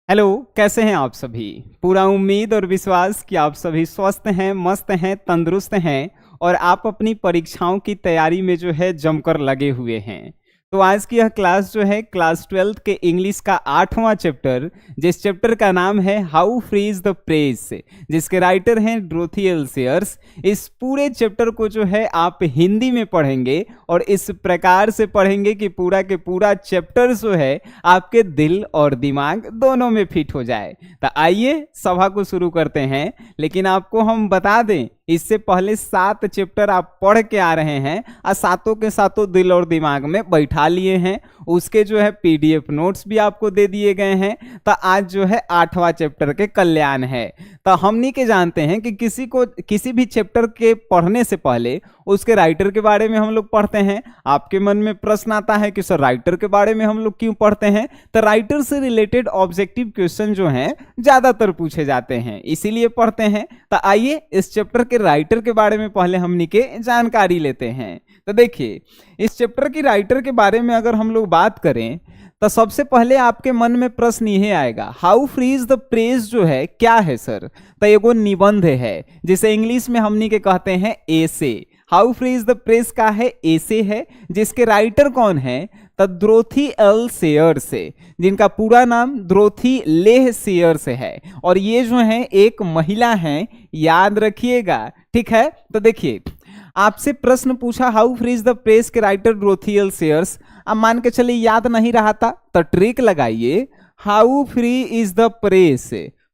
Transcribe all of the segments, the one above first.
Hello, कैसे हैं आप सभी। पूरा उम्मीद और विश्वास कि आप सभी स्वस्थ हैं, मस्त हैं, तंदुरुस्त हैं और आप अपनी परीक्षाओं की तैयारी में जो है जमकर लगे हुए हैं। तो आज की यह क्लास जो है क्लास 12th के इंग्लिश का 8वां चैप्टर, जिस चैप्टर का नाम है हाउ फ्रीज द प्रेस, जिसके राइटर हैं ड्रोथी एल सेयर्स। इस पूरे चैप्टर को जो है आप हिंदी में पढ़ेंगे और इस प्रकार से पढ़ेंगे कि पूरा के पूरा चैप्टर जो है आपके दिल और दिमाग दोनों में फिट हो जाए। तो आइए सभा को शुरू करते हैं। लेकिन आपको हम बता दें, इससे पहले 7 चैप्टर आप पढ़ के आ रहे हैं और सातों के सातों दिल और दिमाग में बैठा लिए हैं। उसके जो है पीडीएफ नोट्स भी आपको दे दिए गए हैं। तो आज जो है 8वां चैप्टर के कल्याण है। तो हमनी के जानते हैं कि किसी भी चैप्टर के पढ़ने से पहले उसके राइटर के बारे में हम लोग पढ़ते हैं। आपके मन में प्रश्न आता है कि सर राइटर के बारे में हम लोग क्यों पढ़ते हैं। तो राइटर से रिलेटेड ऑब्जेक्टिव क्वेश्चन जो हैं ज्यादातर पूछे जाते हैं, इसीलिए पढ़ते हैं। तो आइए इस चैप्टर के राइटर के बारे में पहले हमनी के जानकारी लेते हैं। तो देखिए, इस चैप्टर की राइटर के बारे में अगर हम लोग बात करें तो सबसे पहले आपके मन में प्रश्न यह आएगा, हाउ फ्रीज द प्रेस जो है क्या है सर। तो एगो निबंध है जिसे इंग्लिश में हमनी के कहते हैं एसे। हाउ फ्रीज द प्रेस का है एसे है, जिसके राइटर कौन है तो ड्रोथी एल सेयर्स, जिनका पूरा नाम ड्रोथी लेह सेयर्स है। और ये जो है एक महिला हैं, याद रखिएगा, ठीक है। तो देखिए, आपसे प्रश्न पूछा हाउ फ्रीज द प्रेस के राइटर ड्रोथी एल सेयर्स। अब मान के चलिए याद नहीं रहा था तो ट्रिक लगाइए, how free is the press.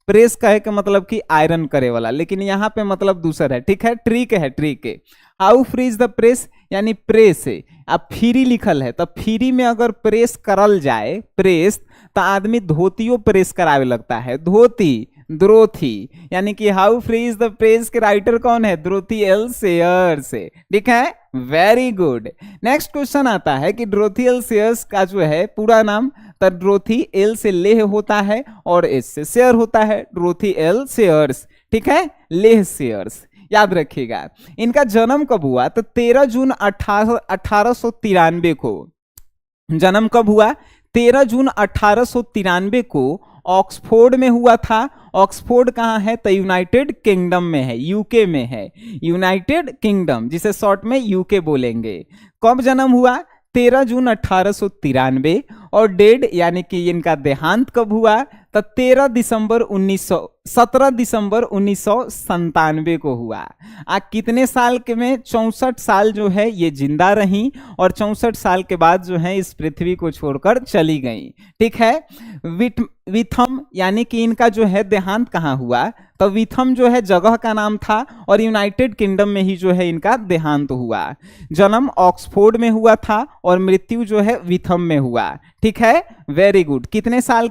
Press कहे का मतलब कि आयरन करे वाला, लेकिन यहाँ पे मतलब दूसरा है, ठीक है। ट्रिक है, ट्रिक है। How free is the press यानी प्रेस है। अब फ्री लिखल है तो फ्री में अगर प्रेस करल जाए प्रेस, तो आदमी धोतियों प्रेस करावे लगता है, धोती द्रोथी। यानी कि how free is the press के राइटर कौन है, ड्रोथी एल सेयर्स, ठीक है। Very good. नेक्स्ट क्वेश्चन आता है कि ड्रोथी एल सेयर्स का जो है पूरा नाम, तो ड्रोथी एल से लेह होता है और एस से शेयर होता है, ड्रोथी एल सेयर्स, ठीक है, लेह सेयर्स, याद रखिएगा। इनका जन्म कब हुआ तो 13 जून 1893 को। जन्म कब हुआ, 13 जून 1893 को ऑक्सफोर्ड में हुआ था। ऑक्सफोर्ड कहाँ है तो यूनाइटेड किंगडम में है, यूके में है, यूनाइटेड किंगडम, जिसे शॉर्ट में यूके बोलेंगे। कब जन्म हुआ 13 जून 1893। और डेड यानी कि इनका देहांत कब हुआ तो 17 दिसंबर 1997 को हुआ। कितने साल के में 64 साल जो है ये जिंदा रही और 64 साल के बाद जो है इस पृथ्वी को छोड़कर चली गई, ठीक है। विथम यानी कि इनका जो है देहांत कहाँ हुआ तो विथम जो है जगह का नाम था और यूनाइटेड किंगडम में ही जो है इनका देहांत हुआ। जन्म ऑक्सफोर्ड में हुआ था और मृत्यु जो है विथम में हुआ, ठीक है। Very good. कितने साल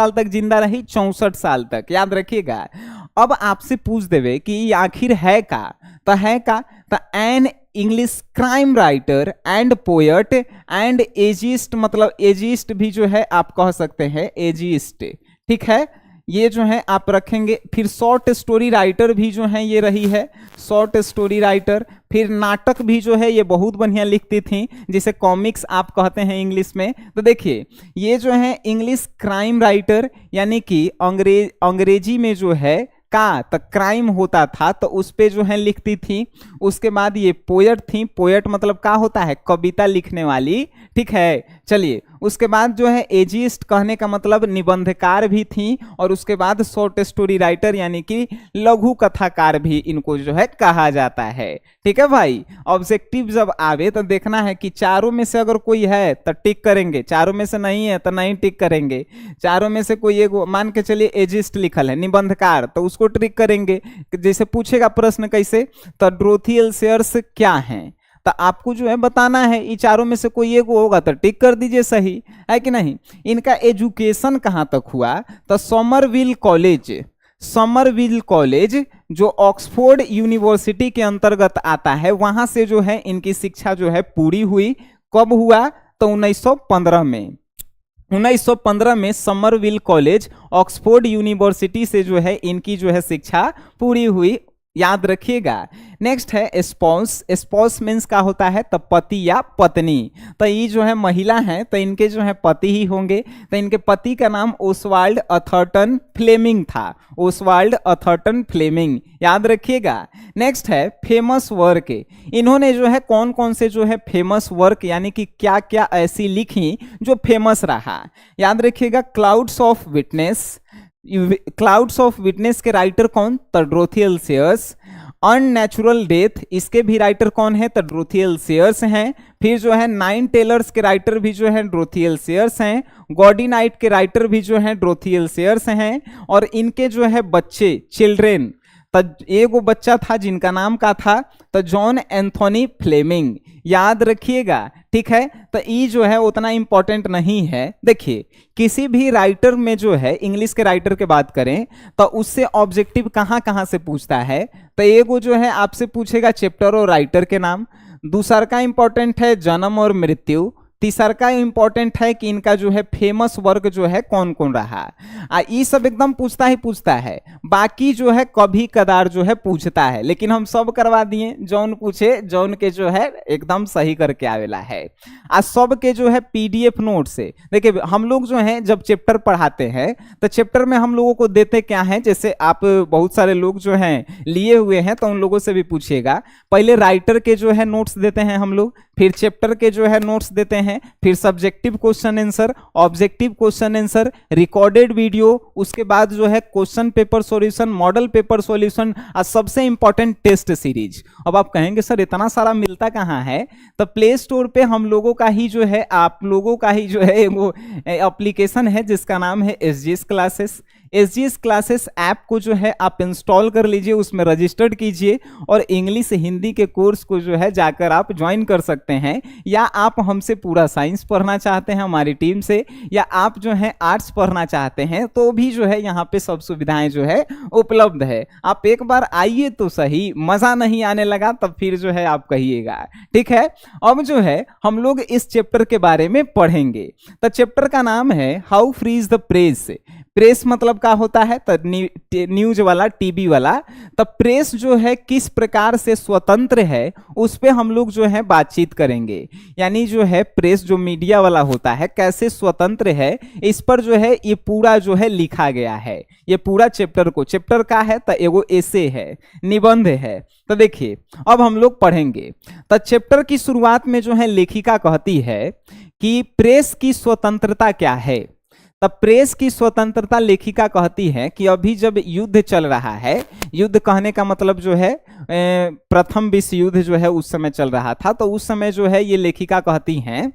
तक जिंदा रही, 64 साल तक, याद रखिएगा। अब आपसे पूछ देवे कि आखिर है का, तो है का तो an English crime writer and poet and ageist, मतलब एजिस्ट भी जो है आप कह सकते हैं, एजिस्ट, ठीक है। ये जो है आप रखेंगे। फिर शॉर्ट स्टोरी राइटर भी जो है ये रही है, शॉर्ट स्टोरी राइटर। फिर नाटक भी जो है ये बहुत बढ़िया लिखती थी, जिसे कॉमिक्स आप कहते हैं इंग्लिश में। तो देखिए, ये जो है इंग्लिश क्राइम राइटर यानी कि अंग्रेजी में जो है का तो क्राइम होता था तो उस पे जो है लिखती थी। उसके बाद ये पोएट थी, पोएट मतलब का होता है, कविता लिखने वाली, ठीक है। चलिए, उसके बाद जो है एजिस्ट कहने का मतलब निबंधकार भी थी। और उसके बाद शॉर्ट स्टोरी राइटर यानी कि लघु कथाकार भी इनको जो है कहा जाता है, ठीक है भाई। ऑब्जेक्टिव जब आवे तो देखना है कि चारों में से अगर कोई है तो टिक करेंगे, चारों में से नहीं है तो नहीं टिक करेंगे। चारों में से कोई एक, मान के चलिए एजिस्ट लिखल है, निबंधकार, तो उसको टिक करेंगे। जैसे पूछेगा प्रश्न कैसे, तो ड्रोथी एल सेयर्स क्या हैं, तो आपको जो है बताना है ये चारों में से कोई एक होगा तो टिक कर दीजिए, सही है कि नहीं। इनका एजुकेशन कहाँ तक हुआ तो समरविल कॉलेज जो ऑक्सफोर्ड यूनिवर्सिटी के अंतर्गत आता है, वहां से जो है इनकी शिक्षा जो है पूरी हुई। कब हुआ तो 1915 में समरविल कॉलेज ऑक्सफोर्ड यूनिवर्सिटी से जो है इनकी जो है शिक्षा पूरी हुई। याद रखिएगा। नेक्स्ट है स्पाउस। स्पाउस मीन्स का होता है तो पति या पत्नी। तो ये जो है महिला है तो इनके जो है पति ही होंगे। तो इनके पति का नाम ओसवाल्ड अथर्टन फ्लेमिंग था, ओसवाल्ड अथर्टन फ्लेमिंग, याद रखिएगा। नेक्स्ट है फेमस वर्क। इन्होंने जो है कौन कौन से जो है फेमस वर्क यानी कि क्या क्या ऐसी लिखी जो फेमस रहा, याद रखिएगा। Clouds of witness, clouds of witness के राइटर कौन? तो Dorothy L shares. Unnatural death, इसके भी राइटर कौन है? तो डोरोथी एल सेयर्स हैं। फिर जो है नाइन टेलर्स के राइटर भी जो है डोरोथी एल सेयर्स हैं। गॉडी नाइट के राइटर भी जो है डोरोथी एल सेयर्स हैं। और इनके जो है बच्चे, चिल्ड्रेन, तो एगो बच्चा था जिनका नाम का था तो जॉन एंथोनी फ्लेमिंग, याद रखिएगा, ठीक है। तो ये जो है उतना इंपॉर्टेंट नहीं है। देखिए किसी भी राइटर में जो है, इंग्लिश के राइटर के बात करें तो उससे ऑब्जेक्टिव कहाँ कहाँ से पूछता है, तो एगो जो है आपसे पूछेगा चैप्टर और राइटर के नाम, दूसरा का इंपॉर्टेंट है जन्म और मृत्यु, तीसरा का इंपॉर्टेंट है कि इनका जो है फेमस वर्क जो है कौन कौन रहा। ये सब एकदम पूछता ही पूछता है, बाकी जो है कभी कदार जो है पूछता है, लेकिन हम सब करवा दिए। जौन पूछे जौन के जो है एकदम सही करके आवेला है। आज सब के जो है पीडीएफ नोट से देखिए, हम लोग जो है जब चैप्टर पढ़ाते हैं तो चैप्टर में हम लोगों को देते क्या है, जैसे आप बहुत सारे लोग जो हैं लिए हुए हैं तो उन लोगों से भी पूछिएगा। पहले राइटर के जो है नोट्स देते हैं हम लोग, फिर चैप्टर के जो है नोट्स देते हैं, फिर subjective question answer, objective question answer, recorded video, उसके बाद जो है question paper solution, model paper solution और सबसे इंपॉर्टेंट टेस्ट सीरीज। अब आप कहेंगे सर इतना सारा मिलता कहाँ है, तो प्ले स्टोर पे हम लोगों का ही जो है, आप लोगों का ही जो है वो एप्लीकेशन है जिसका नाम है SGS classes. SGS classes app को जो है आप इंस्टॉल कर लीजिए, उसमें रजिस्टर्ड कीजिए और इंग्लिश हिंदी के कोर्स को जो है जाकर आप ज्वाइन कर सकते हैं। या आप हमसे पूरा साइंस पढ़ना चाहते हैं हमारी टीम से, या आप जो है आर्ट्स पढ़ना चाहते हैं तो भी जो है यहाँ पे सब सुविधाएं जो है उपलब्ध है। आप एक बार आइए तो सही, मजा नहीं आने लगा तब फिर जो है आप कहिएगा, ठीक है। अब जो है हम लोग इस चैप्टर के बारे में पढ़ेंगे। तो चैप्टर का नाम है how free is the press. Press मतलब क्या होता है, तो न्यूज वाला, टीवी वाला। तो प्रेस जो है किस प्रकार से स्वतंत्र है उस पे हम लोग जो है बातचीत करेंगे। यानी जो है प्रेस जो मीडिया वाला होता है कैसे स्वतंत्र है, इस पर जो है ये पूरा जो है लिखा गया है। ये पूरा चैप्टर को, चैप्टर का है तो एगो एसे है, निबंध है। तो देखिए अब हम लोग पढ़ेंगे। तो चैप्टर की शुरुआत में जो है लेखिका कहती है कि प्रेस की स्वतंत्रता क्या है। तब प्रेस की स्वतंत्रता लेखिका कहती है कि अभी जब युद्ध चल रहा है, युद्ध कहने का मतलब जो है प्रथम विश्व युद्ध जो है उस समय चल रहा था, तो उस समय जो है ये लेखिका कहती हैं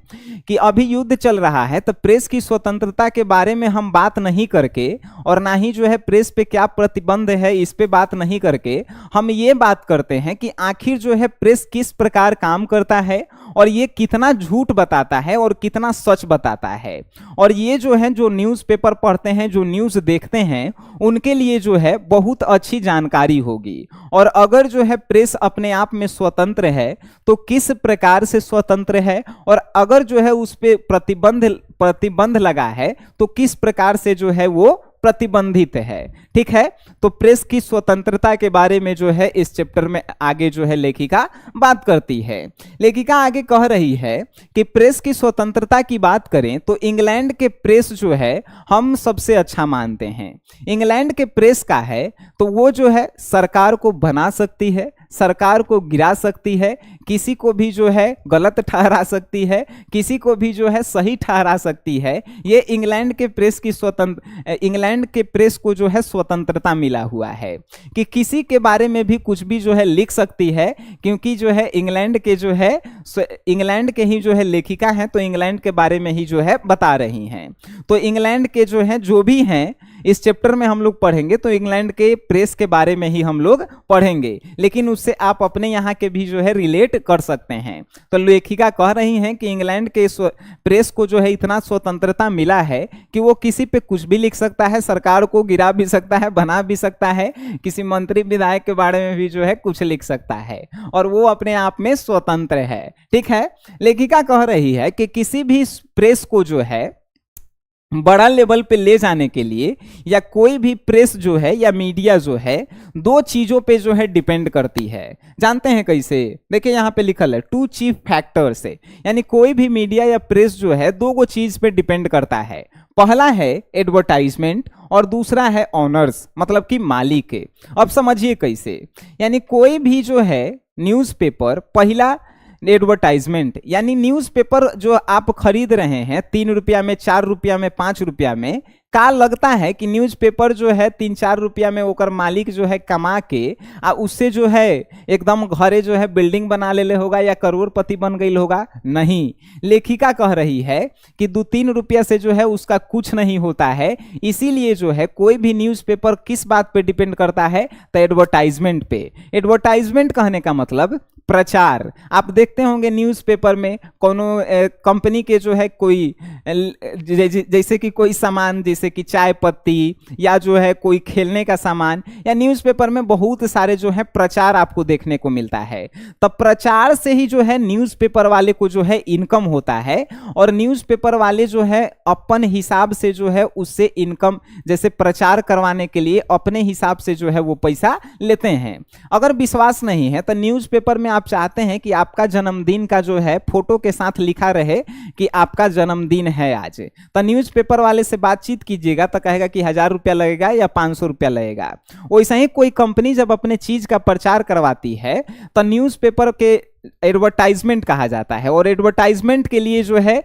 कि अभी युद्ध चल रहा है तो प्रेस की स्वतंत्रता के बारे में हम बात नहीं करके, और ना ही जो है प्रेस पे क्या प्रतिबंध है इस पे बात नहीं करके, हम ये बात करते हैं कि आखिर जो है प्रेस किस प्रकार काम करता है और ये कितना झूठ बताता है और कितना सच बताता है। और ये जो है जो न्यूज़पेपर पढ़ते हैं, जो न्यूज़ देखते हैं, उनके लिए जो है बहुत अच्छी जानकारी होगी। और अगर जो है प्रेस अपने आप में स्वतंत्र है तो किस प्रकार से स्वतंत्र है, और अगर जो है उस पे प्रतिबंध लगा है तो किस प्रकार से जो है वो प्रतिबंधित है, ठीक है। तो प्रेस की स्वतंत्रता के बारे में जो है इस चैप्टर में आगे जो है लेखिका बात करती है। लेखिका आगे कह रही है कि प्रेस की स्वतंत्रता की बात करें तो इंग्लैंड के प्रेस जो है हम सबसे अच्छा मानते हैं। इंग्लैंड के प्रेस का है तो वो जो है सरकार को बना सकती है, सरकार को गिरा सकती है, किसी को भी जो है गलत ठहरा सकती है, किसी को भी जो है सही ठहरा सकती है। ये इंग्लैंड के प्रेस की इंग्लैंड के प्रेस को जो है स्वतंत्रता मिला हुआ है कि किसी के बारे में भी कुछ भी जो है लिख सकती है, क्योंकि जो है इंग्लैंड के जो है इंग्लैंड के ही जो है लेखिका हैं तो इंग्लैंड के बारे में ही जो है बता रही हैं। तो इंग्लैंड के जो है जो भी हैं इस चैप्टर में हम लोग पढ़ेंगे तो इंग्लैंड के प्रेस के बारे में ही हम लोग पढ़ेंगे, लेकिन उससे आप अपने यहाँ के भी जो है रिलेट कर सकते हैं। तो लेखिका कह रही हैं कि इंग्लैंड के प्रेस को जो है इतना स्वतंत्रता मिला है कि वो किसी पे कुछ भी लिख सकता है, सरकार को गिरा भी सकता है, बना भी सकता है, किसी मंत्री विधायक के बारे में भी जो है कुछ लिख सकता है, और वो अपने आप में स्वतंत्र है, ठीक है। लेखिका कह रही है कि किसी भी प्रेस को जो है बड़ा लेवल पे ले जाने के लिए, या कोई भी प्रेस जो है या मीडिया जो है, दो चीजों पे जो है डिपेंड करती है। जानते हैं कैसे? देखिए यहाँ पे लिखल है टू चीफ फैक्टर से, यानी कोई भी मीडिया या प्रेस जो है दो गो चीज पे डिपेंड करता है। पहला है एडवर्टाइजमेंट और दूसरा है ऑनर्स, मतलब कि मालिक। अब समझिए कैसे, यानी कोई भी जो है न्यूज़पेपर, पहला एडवर्टाइजमेंट, यानी न्यूज़पेपर जो आप खरीद रहे हैं 3 रुपया में, 4 रुपया में, 5 रुपया में, का लगता है कि न्यूज़पेपर जो है 3-4 रुपया में ओकर मालिक जो है कमा के उससे जो है एकदम घरे जो है बिल्डिंग बना ले होगा या करोड़पति बन गई होगा। नहीं, लेखिका कह रही है कि 2-3 रुपया से जो है उसका कुछ नहीं होता है। इसीलिए जो है कोई भी न्यूज़पेपर किस बात पे डिपेंड करता है? तो एडवर्टाइजमेंट पे। एडवर्टाइजमेंट कहने का मतलब प्रचार। आप देखते होंगे न्यूज़पेपर में कोनो कंपनी के जो है कोई जैसे कि कोई सामान, जैसे कि चाय पत्ती या जो है कोई खेलने का सामान, या न्यूज़पेपर में बहुत सारे जो है प्रचार आपको देखने को मिलता है। तो प्रचार से ही जो है न्यूज़पेपर वाले को जो है इनकम होता है, और न्यूज़पेपर वाले जो है अपन हिसाब से जो है उससे इनकम, जैसे प्रचार करवाने के लिए अपने हिसाब से जो है वो पैसा लेते हैं। अगर विश्वास नहीं है तो न्यूज़पेपर में आप चाहते हैं कि आपका जन्मदिन का जो है फोटो के साथ लिखा रहे कि आपका जन्मदिन है आज, तो न्यूज़पेपर वाले से बातचीत कीजिएगा तो कहेगा कि 1000 रुपया लगेगा या 500 रुपया लगेगा। वैसे ही कोई कंपनी जब अपने चीज का प्रचार करवाती है तो न्यूज़पेपर के एडवर्टाइजमेंट कहा जाता है, और एडवर्टाइजमेंट के लिए जो है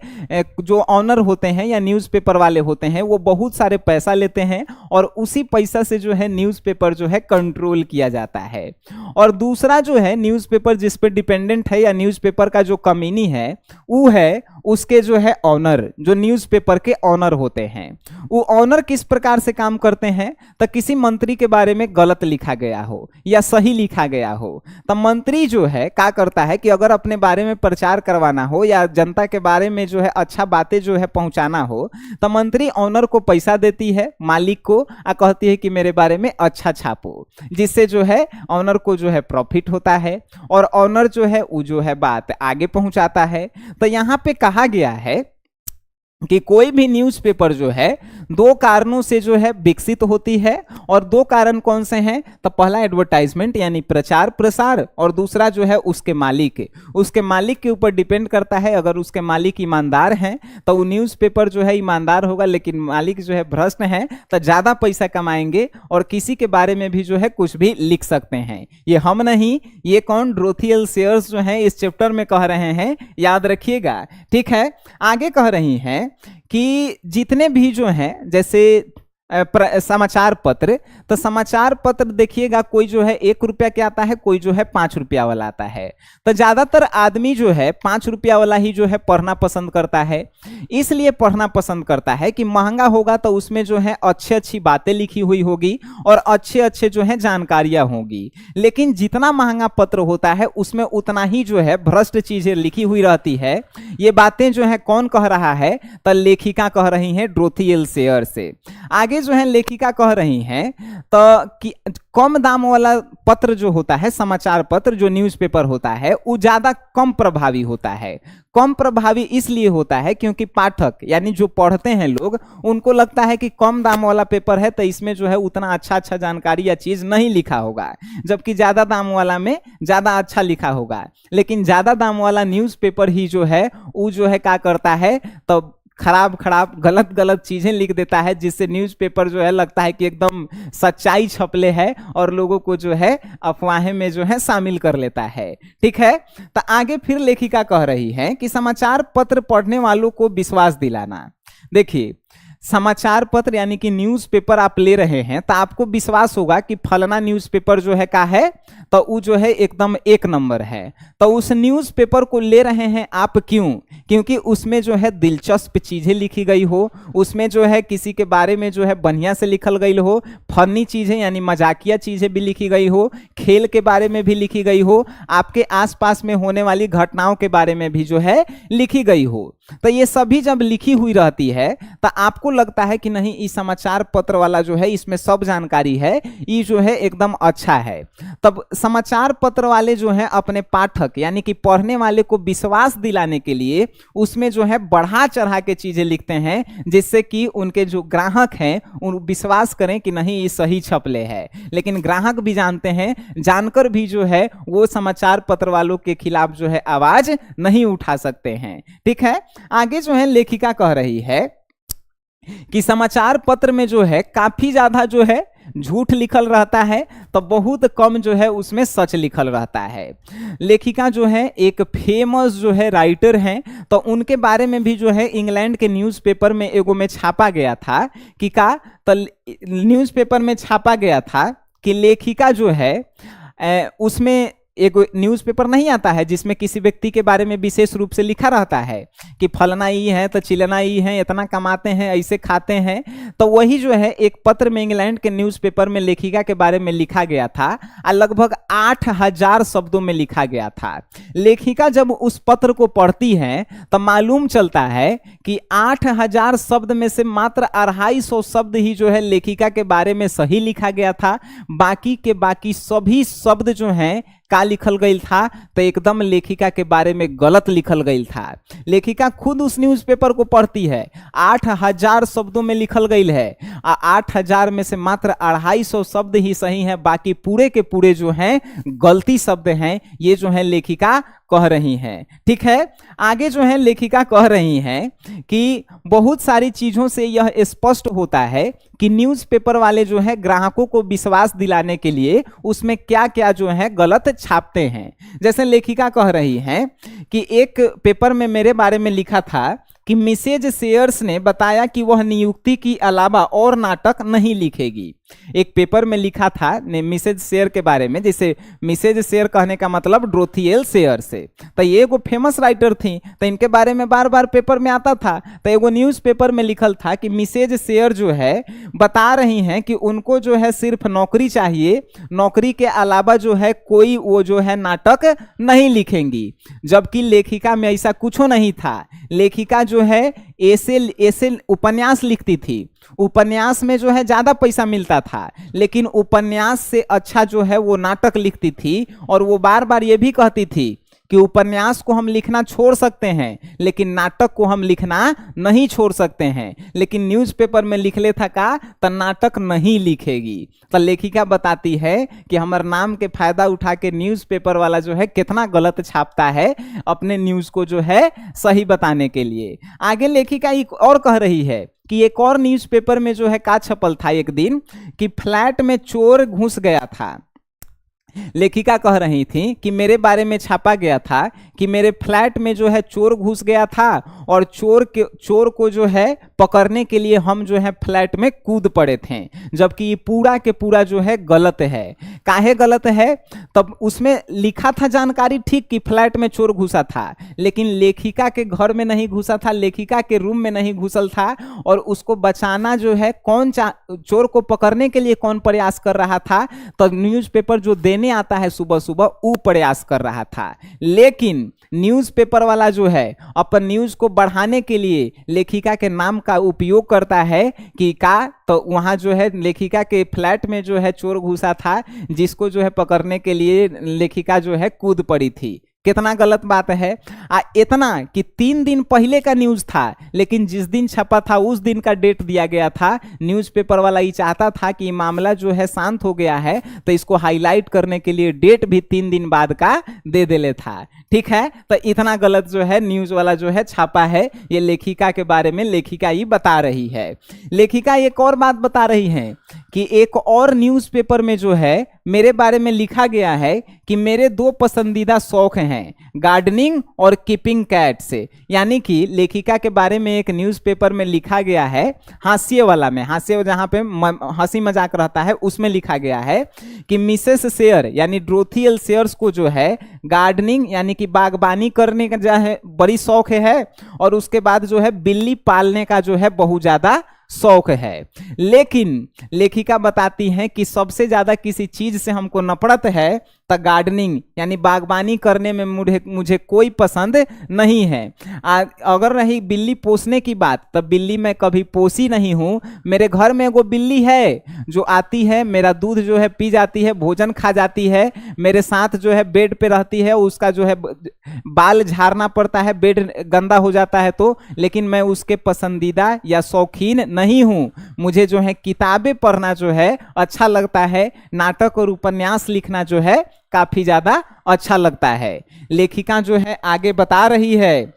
जो ऑनर होते हैं या न्यूज़पेपर वाले होते हैं वो बहुत सारे पैसा लेते हैं, और उसी पैसा से जो है न्यूज़पेपर जो है कंट्रोल किया जाता है। और दूसरा जो है न्यूज़पेपर जिस पे डिपेंडेंट है या न्यूज़पेपर का जो कमीनी है वो है उसके जो है ऑनर, जो न्यूज़पेपर के ऑनर होते हैं। वो ऑनर किस प्रकार से काम करते हैं? तो किसी मंत्री के बारे में गलत लिखा गया हो या सही लिखा गया हो, तो मंत्री जो है क्या करता है कि अगर अपने बारे में प्रचार करवाना हो या जनता के बारे में जो है अच्छा बातें जो है पहुंचाना हो, तो मंत्री ऑनर को पैसा देती है, मालिक को, और कहती है कि मेरे बारे में अच्छा छापो, जिससे जो है ऑनर को जो है प्रॉफिट होता है, और ऑनर जो है वो जो है बात आगे पहुंचाता है। तो यहाँ पे कहा गया है कि कोई भी न्यूज़पेपर जो है दो कारणों से जो है विकसित होती है, और दो कारण कौन से हैं? तो पहला एडवर्टाइजमेंट यानी प्रचार प्रसार, और दूसरा जो है उसके मालिक के ऊपर डिपेंड करता है। अगर उसके मालिक ईमानदार हैं तो वो न्यूज़पेपर जो है ईमानदार होगा, लेकिन मालिक जो है भ्रष्ट हैं तो ज़्यादा पैसा कमाएंगे और किसी के बारे में भी जो है कुछ भी लिख सकते हैं। ये हम नहीं, ये कौन? डोरोथी एल सेयर्स जो है इस चैप्टर में कह रहे हैं, याद रखिएगा। ठीक है, आगे कह रही हैं कि जितने भी जो हैं जैसे समाचार पत्र, तो समाचार पत्र देखिएगा कोई जो है 1 रुपया के आता है, कोई जो है 5 रुपया वाला आता है। तो ज्यादातर आदमी जो है 5 रुपया वाला ही जो है पढ़ना पसंद करता है। इसलिए पढ़ना पसंद करता है कि महंगा होगा तो उसमें जो है अच्छी अच्छी बातें लिखी हुई होगी और अच्छे अच्छे जो है जानकारियां होगी। लेकिन जितना महंगा पत्र होता है उसमें उतना ही जो है भ्रष्ट चीजें लिखी हुई रहती है। ये बातें जो है कौन कह रहा है? तो लेखिका कह रही है डोरोथी एल सेयर्स से। आगे जो है लेखिका कह रही हैं तो कि कम दाम वाला पत्र जो होता है, समाचार पत्र जो न्यूज़पेपर होता है, वो ज्यादा कम प्रभावी होता है। कम प्रभावी इसलिए होता है क्योंकि पाठक यानी जो पढ़ते हैं लोग, उनको लगता है कि कम दाम वाला पेपर है तो इसमें जो है उतना अच्छा अच्छा जानकारी या चीज नहीं लिखा होगा, जबकि ज्यादा दाम वाला में ज्यादा अच्छा लिखा होगा। लेकिन ज्यादा दाम वाला न्यूज़पेपर ही जो है वो जो है क्या करता है? तो खराब गलत गलत चीजें लिख देता है, जिससे न्यूज़पेपर जो है लगता है कि एकदम सच्चाई छपले है और लोगों को जो है अफवाहें में जो है शामिल कर लेता है। ठीक है, तो आगे फिर लेखिका कह रही है कि समाचार पत्र पढ़ने वालों को विश्वास दिलाना। देखिए, समाचार पत्र यानी कि न्यूज़पेपर आप ले रहे हैं तो आपको विश्वास होगा कि फलाना न्यूज़पेपर जो है का है तो वो जो है एकदम 1 नंबर है। तो उस न्यूज़पेपर को ले रहे हैं आप क्यों? क्योंकि उसमें जो है दिलचस्प चीजें लिखी गई हो, उसमें जो है किसी के बारे में जो है बढ़िया से लिखल गई हो, फनी चीजें यानी मजाकिया चीजें भी लिखी गई हो, खेल के बारे में भी लिखी गई हो, आपके आसपास में होने वाली घटनाओं के बारे में भी जो है लिखी गई हो। तो ये सभी जब लिखी हुई रहती है तो आपको लगता है कि नहीं, इस समाचार पत्र वाला जो है इसमें सब जानकारी है, ये जो है एकदम अच्छा है। तब समाचार पत्र वाले जो है अपने पाठक यानी कि पढ़ने वाले को विश्वास दिलाने के लिए उसमें जो है बढ़ा चढ़ा के चीजें लिखते हैं, जिससे कि उनके जो ग्राहक हैं उन विश्वास करें कि नहीं ये सही छपले है। लेकिन ग्राहक भी जानते हैं, जानकर भी जो है वो समाचार पत्र वालों के खिलाफ जो है आवाज नहीं उठा सकते हैं। ठीक है, आगे जो है लेखिका कह रही है कि समाचार पत्र में जो है काफी ज्यादा जो है झूठ लिखल रहता है, तो बहुत कम जो है उसमें सच लिखल रहता है। लेखिका जो है एक फेमस जो है राइटर हैं, तो उनके बारे में भी जो है इंग्लैंड के न्यूज़पेपर में एगो में छापा गया था कि तो न्यूज़पेपर में छापा गया था कि लेखिका जो है उसमें एक न्यूज़पेपर नहीं आता है जिसमें किसी व्यक्ति के बारे में विशेष रूप से लिखा रहता है कि फलना ये है तो चिलना ये है, इतना कमाते हैं, ऐसे खाते हैं। तो वही जो है एक पत्र में इंग्लैंड के न्यूज़पेपर में लेखिका के बारे में लिखा गया था और लगभग 8000 शब्दों में लिखा गया था। लेखिका जब उस पत्र को पढ़ती है तो मालूम चलता है कि 8000 शब्द में से मात्र 250 शब्द ही जो है लेखिका के बारे में सही लिखा गया था। बाकी के बाकी सभी शब्द जो हैं का लिखल गई था तो एकदम लेखिका के बारे में गलत लिखल गई था। लेखिका खुद उस न्यूज़पेपर को पढ़ती है, 8000 शब्दों में लिखल गई है, 8000 में से मात्र 250 शब्द ही सही हैं, बाकी पूरे के पूरे जो हैं गलती शब्द हैं। ये जो है लेखिका कह रही हैं। ठीक है, आगे जो है लेखिका कह रही हैं कि बहुत सारी चीजों से यह स्पष्ट होता है कि न्यूज़पेपर वाले जो है ग्राहकों को विश्वास दिलाने के लिए उसमें क्या क्या जो है गलत छापते हैं। जैसे लेखिका कह रही हैं कि एक पेपर में मेरे बारे में लिखा था कि मिसेज सेयर्स ने बताया कि वह नियुक्ति के अलावा और नाटक नहीं लिखेगी। एक पेपर में लिखा था मिसेज सेयर के बारे में, जैसे मिसेज सेयर कहने का मतलब डोरोथी एल सेयर से, तो ये एगो फेमस राइटर थी, तो इनके बारे में बार बार पेपर में आता था। तो एगो न्यूज़पेपर में लिखल था कि मिसेज सेयर जो है बता रही हैं कि उनको जो है सिर्फ नौकरी चाहिए, नौकरी के अलावा जो है कोई वो जो है नाटक नहीं लिखेंगी। जबकि लेखिका में ऐसा कुछ नहीं था। लेखिका जो है ऐसे उपन्यास लिखती थी, उपन्यास में जो है ज्यादा पैसा मिलता था, लेकिन उपन्यास से अच्छा जो है वो नाटक लिखती थी। और वो बार बार ये भी कहती थी कि उपन्यास को हम लिखना छोड़ सकते हैं लेकिन नाटक को हम लिखना नहीं छोड़ सकते हैं। लेकिन न्यूज़पेपर में लिख ले था का तो नाटक नहीं लिखेगी। तो लेखिका बताती है कि हमारे नाम के फायदा उठा के न्यूज़पेपर वाला जो है कितना गलत छापता है अपने न्यूज़ को जो है सही बताने के लिए। आगे लेखिका एक और कह रही है कि एक और न्यूज़पेपर में जो है का छपल था एक दिन कि फ्लैट में चोर घुस गया था। लेखिका कह रही थी कि मेरे बारे में छापा गया था कि मेरे फ्लैट में जो है चोर घुस गया था और चोर को जो है पकड़ने के लिए हम जो है फ्लैट में कूद पड़े थे। जबकि ये पूरा के पूरा जो है गलत है। काहे गलत है? तब उसमें लिखा था जानकारी ठीक कि फ्लैट में चोर घुसा था, लेकिन लेखिका के घर में नहीं घुसा था, लेखिका के रूम में नहीं घुसल था। और उसको बचाना जो है चोर को पकड़ने के लिए कौन प्रयास कर रहा था? तो न्यूज़पेपर जो देने आता है सुबह सुबह वो प्रयास कर रहा था। लेकिन न्यूज़पेपर वाला जो है अपन न्यूज़ को बढ़ाने के लिए लेखिका के नाम का उपयोग करता है कि तो वहां जो है लेखिका के फ्लैट में जो है चोर घुसा था, जिसको जो है पकड़ने के लिए लेखिका जो है कूद पड़ी थी। कितना गलत बात है। इतना कि 3 दिन पहले का न्यूज़ था, लेकिन जिस दिन छपा था उस दिन का डेट दिया गया था। न्यूज़पेपर वाला ये चाहता था कि मामला जो है शांत हो गया है, तो इसको हाईलाइट करने के लिए डेट भी 3 दिन बाद का दे देले था। ठीक है, तो इतना गलत जो है न्यूज़ वाला जो है छापा है। ये लेखिका के बारे में लेखिका ये बता रही है। लेखिका एक और बात बता रही है कि एक और न्यूज़पेपर में जो है मेरे बारे में लिखा गया है कि मेरे 2 पसंदीदा शौक हैं, गार्डनिंग और कीपिंग कैट से। यानी कि लेखिका के बारे में एक न्यूज़पेपर में लिखा गया है, हास्य वाला में, हास्य जहाँ पे हंसी मजाक रहता है उसमें लिखा गया है कि मिसेस सेयर यानी डोरोथी एल सेयर्स को जो है गार्डनिंग यानी कि बागबानी करने का जो है बड़ी शौक है, और उसके बाद जो है बिल्ली पालने का जो है बहुत ज्यादा शौक है। लेकिन लेखिका बताती हैं कि सबसे ज्यादा किसी चीज से हमको नफरत है तो गार्डनिंग यानी बागबानी करने में मुझे कोई पसंद नहीं है। अगर रही बिल्ली पोसने की बात, तो बिल्ली मैं कभी पोसी नहीं हूँ। मेरे घर में एगो बिल्ली है जो आती है, मेरा दूध जो है पी जाती है, भोजन खा जाती है, मेरे साथ जो है बेड पे रहती है, उसका जो है बाल झाड़ना पड़ता है, बेड गंदा हो जाता है तो, लेकिन मैं उसके पसंदीदा या शौकीन नहीं हूँ। मुझे जो है किताबें पढ़ना जो है अच्छा लगता है, नाटक और उपन्यास लिखना जो है काफी ज्यादा अच्छा लगता है। लेखिका जो है आगे बता रही है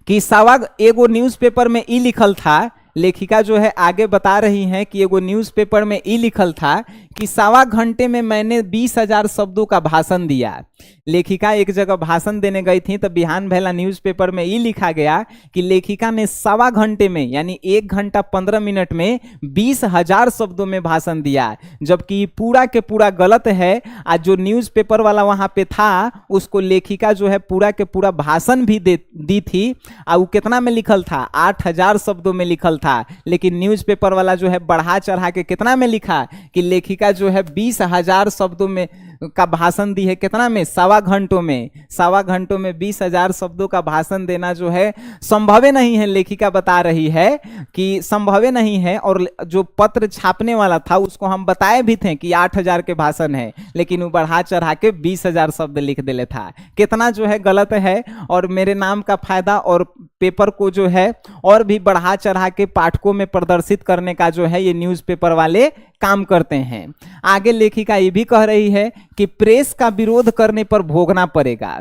कि सवा एगो न्यूज़पेपर में ई लिखल था। लेखिका जो है आगे बता रही हैं कि एगो न्यूज़पेपर में ई लिखल था कि सवा घंटे में मैंने 20,000 शब्दों का भाषण दिया। लेखिका एक जगह भाषण देने गई थी, तो बिहान भेला न्यूज़पेपर में ई लिखा गया कि लेखिका ने सवा घंटे में यानी 1 घंटा 15 मिनट में 20,000 शब्दों में भाषण दिया, जबकि पूरा के पूरा गलत है। आज जो न्यूज़पेपर वाला वहां पे था उसको लेखिका जो है पूरा के पूरा भाषण भी दी थी, और वो कितना में लिखल था, 8,000 शब्दों में लिखल था। लेकिन न्यूज़पेपर वाला जो है बढ़ा चढ़ा के कितना में लिखा कि लेखिका जो है 20,000 शब्दों में का भाषण दी है, कितना में, सवा घंटों में। सवा घंटों में 20,000 शब्दों का भाषण देना जो है संभव नहीं है। लेखिका बता रही है कि संभव नहीं है। और जो पत्र छापने वाला था उसको हम बताए भी थे कि 8,000 के भाषण है, लेकिन वो बढ़ा चढ़ा के 20,000 शब्द लिख देले था। कितना जो है गलत है। और मेरे नाम का फायदा और पेपर को जो है और भी बढ़ा चढ़ा के पाठकों में प्रदर्शित करने का जो है ये न्यूज़पेपर वाले काम करते हैं। आगे लेखिका ये भी कह रही है कि प्रेस का विरोध करने पर भोगना पड़ेगा।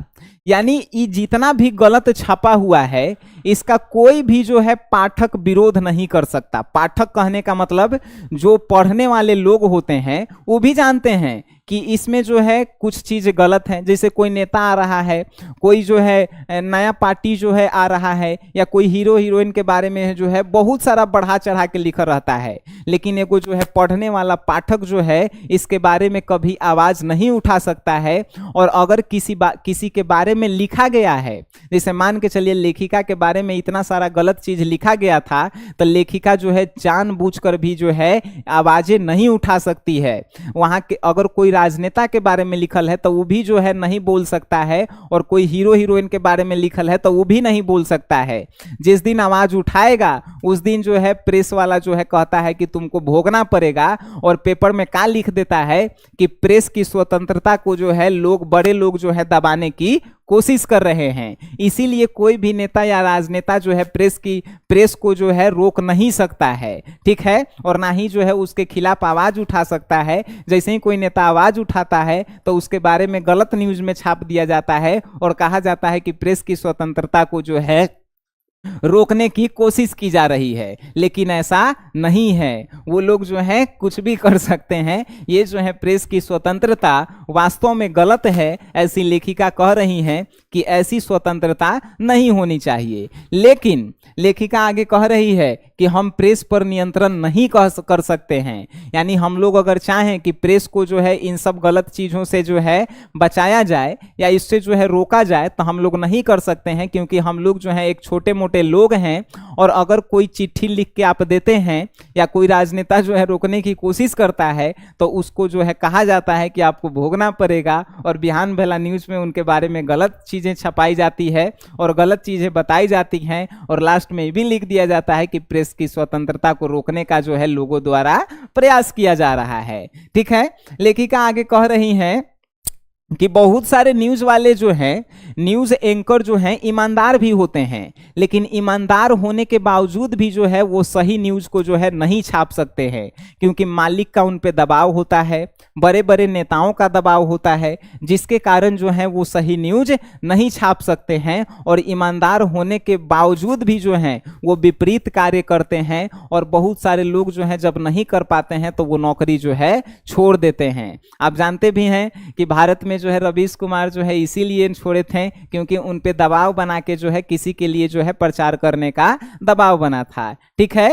यानी ये जितना भी गलत छपा हुआ है इसका कोई भी जो है पाठक विरोध नहीं कर सकता। पाठक कहने का मतलब जो पढ़ने वाले लोग होते हैं वो भी जानते हैं कि इसमें जो है कुछ चीज़ गलत है। जैसे कोई नेता आ रहा है, कोई जो है नया पार्टी जो है आ रहा है, या कोई हीरो हीरोइन के बारे में जो है बहुत सारा बढ़ा चढ़ा के लिखा रहता है, लेकिन एगो जो है पढ़ने वाला पाठक जो है इसके बारे में कभी आवाज़ नहीं उठा सकता है। और अगर किसी के बारे में लिखा गया है, जैसे मान के चलिए लेखिका के बारे में इतना सारा गलत चीज़ लिखा गया था, तो लेखिका जो है जानबूझकर भी जो है आवाज़ें नहीं उठा सकती है। वहाँ के अगर कोई राजनेता के बारे में लिखल है तो वो भी जो है नहीं बोल सकता है, और कोई हीरो हीरोइन के बारे में लिखल है तो वो भी नहीं बोल सकता है। जिस दिन आवाज उठाएगा उस दिन जो है प्रेस वाला जो है कहता है कि तुमको भोगना पड़ेगा। और पेपर में क्या लिख देता है कि प्रेस की स्वतंत्रता को जो है बड़े लोग जो है दबाने की कोशिश कर रहे हैं। इसीलिए कोई भी नेता या राजनेता जो है प्रेस को जो है रोक नहीं सकता है, ठीक है, और ना ही जो है उसके खिलाफ आवाज उठा सकता है। जैसे ही कोई नेता आवाज उठाता है तो उसके बारे में गलत न्यूज में छाप दिया जाता है और कहा जाता है कि प्रेस की स्वतंत्रता को जो है रोकने की कोशिश की जा रही है। लेकिन ऐसा नहीं है, वो लोग जो है कुछ भी कर सकते हैं। ये जो है प्रेस की स्वतंत्रता वास्तव में गलत है, ऐसी लेखिका कह रही हैं कि ऐसी स्वतंत्रता नहीं होनी चाहिए। लेकिन लेखिका आगे कह रही है कि हम प्रेस पर नियंत्रण नहीं कर सकते हैं। यानी हम लोग अगर चाहें कि प्रेस को जो है इन सब गलत चीज़ों से जो है बचाया जाए या इससे जो है रोका जाए, तो हम लोग नहीं कर सकते हैं, क्योंकि हम लोग जो है एक छोटे मोटे लोग हैं। और अगर कोई चिट्ठी लिख के आप देते हैं या कोई राजनेता जो है रोकने की कोशिश करता है तो उसको जो है कहा जाता है कि आपको भोगना पड़ेगा। और बिहान भेला न्यूज़ में उनके बारे में गलत चीज़ें छपाई जाती है और गलत चीज़ें बताई जाती हैं, और लास्ट में भी लिख दिया जाता है कि प्रेस की स्वतंत्रता को रोकने का जो है लोगों द्वारा प्रयास किया जा रहा है। ठीक है, लेखिका आगे कह रही हैं कि बहुत सारे न्यूज़ वाले जो हैं, न्यूज़ एंकर जो हैं, ईमानदार भी होते हैं, लेकिन ईमानदार होने के बावजूद भी जो है वो सही न्यूज़ को जो है नहीं छाप सकते हैं, क्योंकि मालिक का उन पे दबाव होता है, बड़े बड़े नेताओं का दबाव होता है, जिसके कारण जो है वो सही न्यूज़ नहीं छाप सकते हैं। और ईमानदार होने के बावजूद भी जो हैं वो विपरीत कार्य करते हैं, और बहुत सारे लोग जो हैं जब नहीं कर पाते हैं तो वो नौकरी जो है छोड़ देते हैं। आप जानते भी हैं कि भारत में जो है रवीश कुमार जो है इसीलिए छोड़े थे क्योंकि उन पे दबाव बना के जो है किसी के लिए जो है प्रचार करने का दबाव बना था। ठीक है,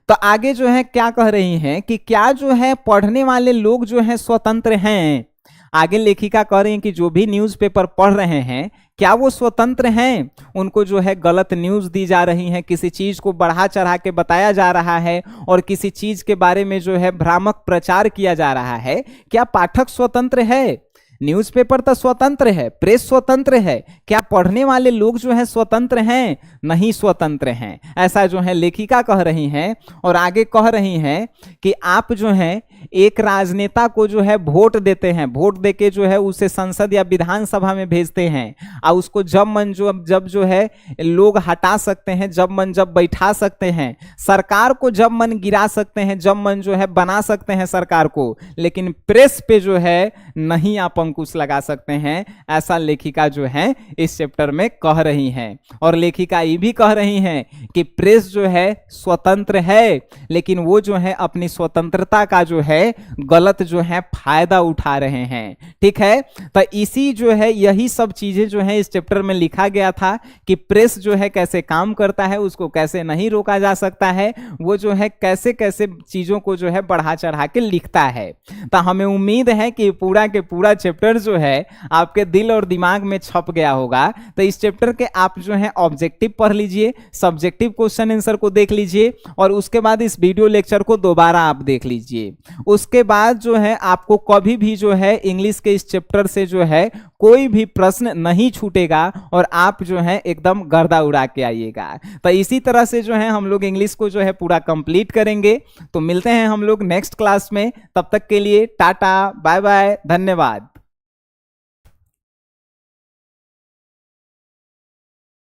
तो आगे जो है क्या कह रही हैं कि क्या जो है पढ़ने वाले लोग जो है स्वतंत्र हैं। आगे लेखिका कह रही हैं कि जो भी न्यूज़पेपर पढ़ रहे हैं क्या वो स्वतंत्र हैं। उनको जो है गलत न्यूज़ दी जा रही है, किसी चीज़ को बढ़ा चढ़ा के बताया जा रहा है और किसी चीज़ के बारे में जो है भ्रामक प्रचार किया जा रहा है। क्या पाठक स्वतंत्र है? न्यूज़पेपर तो स्वतंत्र है, प्रेस स्वतंत्र है, क्या पढ़ने वाले लोग जो है स्वतंत्र हैं? नहीं स्वतंत्र हैं, ऐसा जो है लेखिका कह रही हैं। और आगे कह रही हैं कि आप जो है एक राजनेता को जो है वोट देते हैं, वोट देके जो है उसे संसद या विधानसभा में भेजते हैं, और उसको जब मन जब जो है लोग हटा सकते हैं, जब मन जब बैठा सकते हैं, सरकार को जब मन गिरा सकते हैं, जब मन जो है बना सकते हैं सरकार को, लेकिन प्रेस पे जो है नहीं आप अंकुश लगा सकते हैं, ऐसा लेखिका जो है इस चैप्टर में कह रही हैं। और लेखिका ये भी कह रही हैं कि प्रेस जो है स्वतंत्र है, लेकिन वो जो है अपनी स्वतंत्रता का जो है गलत जो है फायदा उठा रहे हैं। ठीक है, तो इसी जो है यही सब चीजें जो है इस चैप्टर में लिखा गया था कि प्रेस जो है कैसे काम करता है, उसको कैसे नहीं रोका जा सकता है, वो जो है कैसे कैसे चीजों को जो है बढ़ा चढ़ा के लिखता है। तो हमें उम्मीद है कि पूरा के पूरा चैप्टर जो है आपके दिल और दिमाग में छप गया होगा। तो इस चैप्टर के आप जो है ऑब्जेक्टिव पढ़ लीजिए, सब्जेक्टिव क्वेश्चन आंसर को देख लीजिए, और उसके बाद इस वीडियो लेक्चर को दोबारा आप देख लीजिए। उसके बाद जो है आपको कभी भी जो है इंग्लिश के इस चैप्टर से जो है कोई भी प्रश्न नहीं छूटेगा और आप जो है एकदम गर्दा उड़ा के आइएगा। तो इसी तरह से जो है हम लोग इंग्लिश को जो है पूरा कंप्लीट करेंगे। तो मिलते हैं हम लोग नेक्स्ट क्लास में, तब तक के लिए टाटा बाय बाय, धन्यवाद।